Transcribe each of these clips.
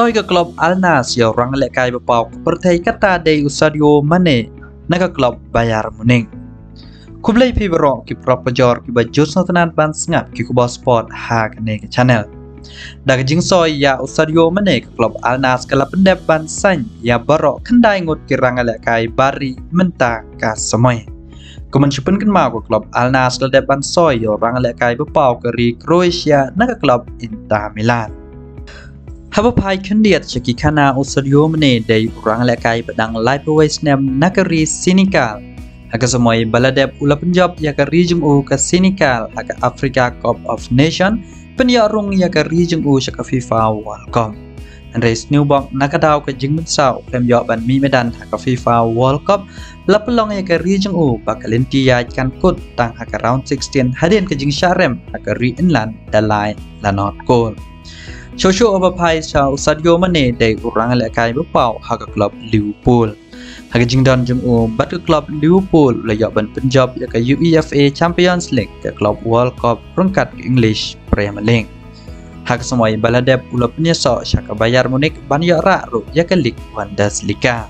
Soy ke klub Al Nassr orang lekai bepau pertai kata dari Sadio Mane naga klub Bayern Munich. Kublai pi berok ki propajor ki bajus notanan ban sengap ki kubah sport ha kene ke channel. Daga jing soy ya Sadio Mane ke klub Al Nassr kala pendep ban san ya berok kendai ngut ki rang lekai bari menta ka semoy. Kemencupan kenma ke klub Al Nassr dep ban soy orang lekai bepau ke ri Croatia naga klub Inter Milan. Haba pai kendiat ceki kana Sadio Mane dari orang lekai pedang live West Ham nakari Senegal. Haka semuai baladep ula penjab ya ke region u ke Senegal haka Africa Cup of Nation penyarung ya ke region u syaka FIFA World Cup. Andres Newbok nakadau ke jingmen sau klem yo ban mi medan haka FIFA World Cup lapelong ya ke region u bakalinti ya kan kut tang haka round 16 hadin ke jing Sharem haka Rhineland dalai la North Goal. Shosho obapai chao Sadio Mane dari orang lekai bepau haka klub Liverpool. Haka jingdan jeng bat ke klub Liverpool layak ban penjab ya ke UEFA Champions League ke klub World Cup perangkat ke English Premier League. Haka semua baladep ula penyesok syaka Bayern Munich ban ya rak ru ya ke League Bundesliga.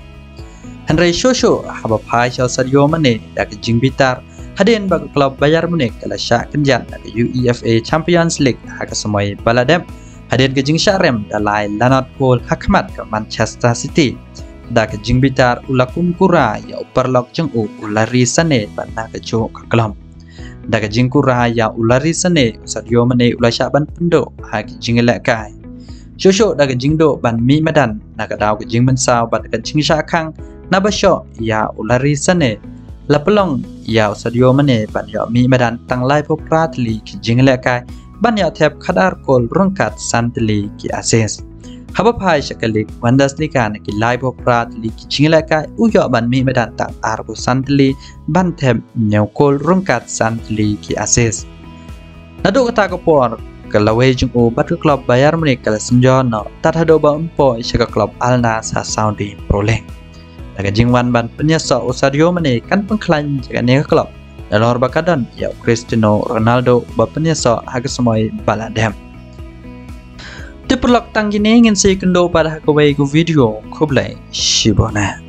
Henry Shosho habapai chao Sadio Mane dari jing bitar hadin bagi klub Bayern Munich kala syak kenjat ke UEFA Champions League haka semua baladep hadir ke jing Sharem dalai Lanot Goal hakmat ke Manchester City. Da ke jing bitar ula kura ya uperlok jeng ulari sane bana ke jo ke kelam. Da ke jing kura ya ulari sane Sadio Mane ula syaban pendok ha ke jing lekai. Shosho da ke jing do ban mi medan na ke daw ke jing mensau bat ke jing syakang na basyo ya ulari sane. Lapelong ya Sadio Mane ban ya mi medan tang lai po pratli ke jing lekai. Banyak tep kadar kol rungkat santli ki ases. Haba pai syakalik Bundesliga na ki live oprat li ki cingilaka uyo ban mi medan tak argo santli ban tep nyau kol rungkat santli ki ases. Nado kata kapor kalawe jung bat ke klub Bayern Munich kala senjono tat hado ba umpo syaka klub Al Nassr Saudi Pro League. Daga jingwan ban penyesok Sadio Mane kan pengklan jaga ne klub. Dalam bakadan ya Cristiano Ronaldo bapaknya so harga semai baladem. Diperlok tanggi ingin saya kendo pada hakawai ku video kublai shibona.